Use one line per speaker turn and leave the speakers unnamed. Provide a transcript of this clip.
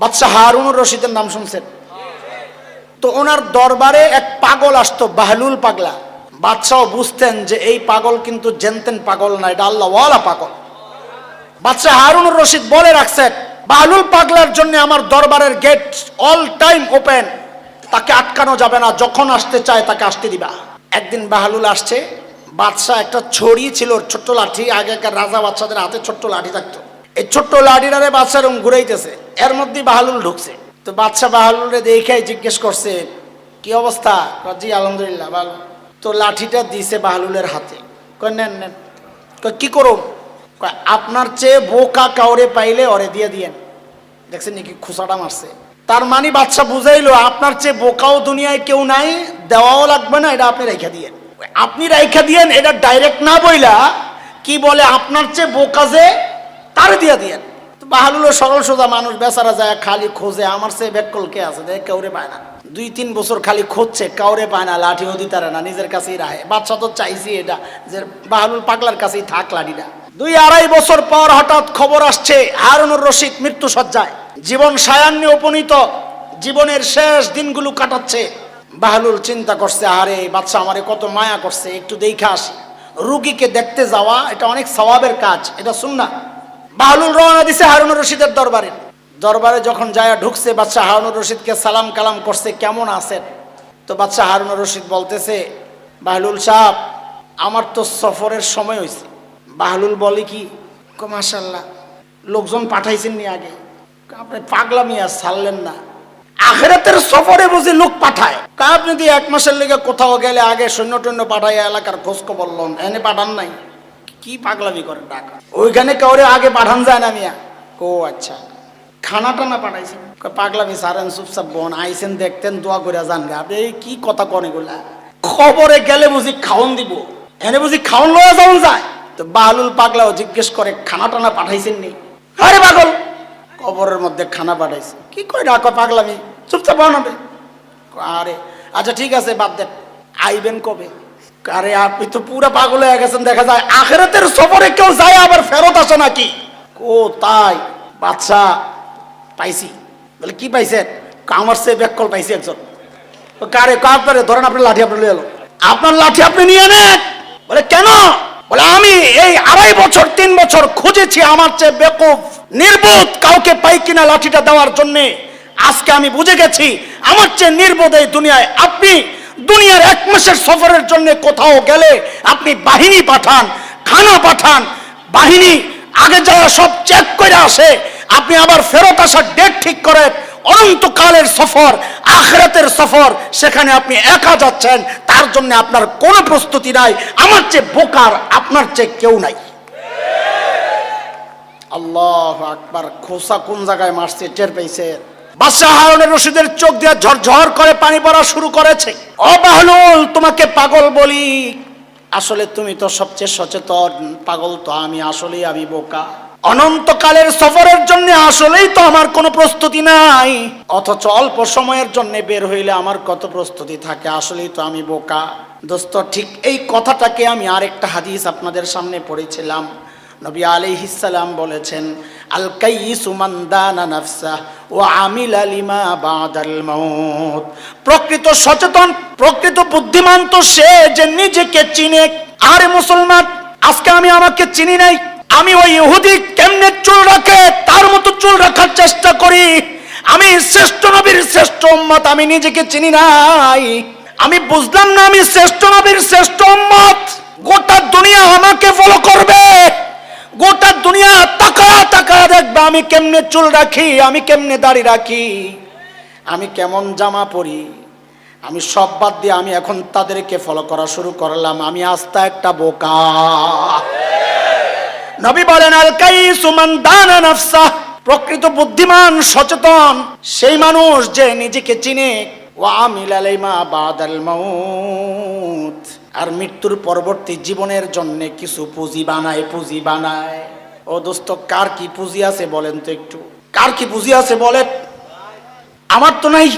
বাদশাহ হারুনুর রশিদের নাম শুনছেন? তো ওনার দরবারে এক পাগল আসতো, বাহলুল পাগলা। বাদশাহ বুঝতেন যে এই পাগল কিন্তু জেনতেন পাগল না, এটা আল্লাহওয়ালা পাগল। বাদশাহ হারুনুর রশিদ বলে রাখছেন, বাহলুল পাগলার জন্য আমার দরবারের গেট অল টাইম ওপেন, তাকে আটকানো যাবে না, যখন আসতে চায় তাকে আসতে দিবা। একদিন বাহলুল আসছে, বাদশাহ একটা ছড়ি ছিল, ছোট্ট লাঠি, আগেকার রাজা বাদশাদের হাতে ছোট্ট লাঠি থাকতো, এই ছোট্ট লাঠিটারে বাদশাহ এরকম ঘুরাইতেছে, এর মধ্যে বাহলুল ঢুকছে। তো বাদশাহ বাহলুলরে দেখে জিজ্ঞেস করছে, কি অবস্থা? জি আলহামদুলিল্লাহ ভালো। তো লাঠিটা দিছে বাহলুলের হাতে, কয় নেন নেন। কয় কি করুন? কয় আপনার চেয়ে বোকা কাউরে পাইলে ওরে দিয়ে দিয়েন। দেখছেন নাকি খুসাটা মারছে? তার মানে বাদশাহ বুঝাইলো আপনার চেয়ে বোকাও দুনিয়ায় কেউ নাই, দেওয়াও লাগবে না, এটা আপনি রেখে দিয়েন। আপনি রেখে দিয়েন এটা ডাইরেক্ট না বইলা কি বলে, আপনার চেয়ে বোকা যে তারে দিয়ে দিয়েন। বাহলুল সরল সোজা মানুষ, বেচারা যায় খালি খোঁজে, আমার চেয়ে বেকল কে আছে, দেখ কাউরে পায় না। 2-3 বছর খালি খুঁজছে, কাউরে পায় না, লাঠিও দিতে পারে না, নিজের কাছেই রাখে। বাদশা তো চাইছি এটা যে বাহলুল পাগলার কাছেই থাক লাঠিটা। 2-2.5 বছর পর হঠাৎ খবর আসছে হারুনুর রশিদ মৃত্যু সজ্জায়, জীবন সায়ান্নে উপনীত, জীবনের শেষ দিনগুলো কাটাচ্ছে। বাহলুল চিন্তা করছে, আরে বাদশা আমারে কত মায়া করছে, একটু দেখে আসি। রুগীকে দেখতে যাওয়া এটা অনেক সওয়াবের কাজ, এটা সুন্নাহ। বাহলুল রওনা দিছে হারুনুর রশিদের দরবারে। দরবারে যখন যায় ঢুকছে, বাদশাহ হারুনুর রশিদকে সালাম কালাম করছে, কেমন আছেন? তো বাদশাহ হারুনুর রশিদ বলতেছে, বাহলুল সাহেব আমার তো সফরের সময় হয়েছে। বাহলুল বলে কি? মাশাআল্লাহ, লোকজন পাঠাইছেন নি আগে? আপনি পাগলামি আর ছাড়লেন না, আখিরাতের সফরে বুঝি লোক পাঠায়? আপনি যদি 1 মাসের লেগে কোথাও গেলে আগে সৈন্য টৈন্য পাঠাই এলাকার খোঁজ খবর লন, এনে পাঠান নাই? কি পাগলামি করেন ঢাকা? ওইখানে কাউরে আগে পাঠান যায় না মিয়া? ও আচ্ছা, খানা টানা পাঠাইছেন? পাগলামি সারেন, চুপচাপ বোন আইসেন, দেখতেন, দোয়া করে যান গা। আপনি কি কথা কন এগুলা? খবরে গেলে বুঝি খাওন দিব, এনে বুঝি খাওন লয়ে যাওয়া যায়? তো বাহলুল পাগলাও জিজ্ঞেস করে, খানা টানা পাঠাইছেন নি? আরে পাগল, কবরের মধ্যে খানা পাঠাইছে? কি করে রাখো পাগলামি, চুপচাপ বানাবে। আরে আচ্ছা ঠিক আছে, বাদ দেন, আইবেন কবে? আরে আপনি তো পুরো পাগল হয়ে গেছেন, দেখা যায় আখিরাতের সফরে কেউ যায় আবার ফেরত আসে নাকি? ও তাই? বাদশা পাইছি। বলে কি পাইছেন? আমার সে ব্যাককল পাইছি একজন। কারে কাপড়ে ধরেন, আপনার লাঠি আপনি নিয়ে এলো। আপনার লাঠি আপনি নিয়ে নেন। বলে কেন? বলে আমি এই 2.5 বছর 3 বছর খুঁজেছি আমার চেয়ে বেকুফ নির্বোধ কাউকে পাই কিনা লাঠিটা দেওয়ার জন্য। আজকে আমি বুঝে গেছি আমার চেয়ে নির্বোধ এই দুনিয়ায় আপনি। দুনিয়ার 1 মাসের সফরের জন্য কোথাও গেলে আপনি বাহিনী পাঠান, খানা পাঠান, বাহিনী আগে যাওয়া সব চেক করে আসে, আপনি আবার ফেরত আসার ডেট ঠিক করে। অনন্তকালের সফর, আখিরাতের সফর, সেখানে আপনি একা যাচ্ছেন, তার জন্য আপনার কোনো প্রস্তুতি নাই। আমার চেয়ে বোকার আপনার চেয়ে কেউ নাই। আল্লাহু আকবার। খোসা কোন জায়গায় মারছে টের পেয়েছে? বাদশাহ হারুনুর রশিদের চোখ দিয়ে ঝরঝর করে পানি পড়া শুরু করেছে। ও বাহলুল, তোমাকে পাগল বলি, আসলে তুমি তো সবচেয়ে সচেতন। পাগল তো আমি, আসলেই আমি বোকা। অনন্তকালের সফরের জন্য আসলেই তো আমার কোনো প্রস্তুতি নাই, অথচ অল্প সময়ের জন্য বের হইলে আমার কত প্রস্তুতি থাকে। আসলেই তো আমি বোকা। দোস্ত, ঠিক এই কথাটাকে আমি আরেকটা হাদিস আপনাদের সামনে পড়েছিলাম। নবী আলাইহিস সালাম বলেছেন, আল কাইয়িসু মান দানা নাফসা ওয়া আমিলা লিমা বাদাল মাউত। প্রকৃত সচেতন, প্রকৃত বুদ্ধিমান তো সে যে নিজেকে চিনে। আরে মুসলমান, আজকে আমি আমাকে চিনি নাই। আমি ওই ইহুদি কেমনে চুল রাখে তার মতো চুল রাখার চেষ্টা করি। আমি শ্রেষ্ঠ নবীর শ্রেষ্ঠ উম্মত, আমি নিজেকে চিনি নাই। আমি বুঝলাম না আমি শ্রেষ্ঠ নবীর শ্রেষ্ঠ উম্মত। গোটা দুনিয়া আমাকে ফলো করবে, গোটা দুনিয়া তাকায়া তাকায়া দেখবে আমি কেমনে চুল রাখি, আমি কেমনে দাড়ি রাখি, আমি কেমন জামা পরি। আমি সব বাদ দিয়ে আমি এখন তাদেরকে ফলো করা শুরু করলাম। আমি আস্তা একটা বোকা। নবী বলেন, আল কাইয়িসু মান দানা নাফসা। প্রকৃত বুদ্ধিমান সচেতন সেই মানুষ যে নিজেকে চিনে। ওয়া আমিলা লিমা বাদাল মাউত, আর মৃত্যুর পরবর্তী জীবনের জন্য কিছু পুঁজি বানায়, পুঁজি বানায়। ও দোস্ত, কার কি পুঁজি আছে বলেন তো একটু? কার কি পুঁজি আছে বলেন? আমার তো নাই।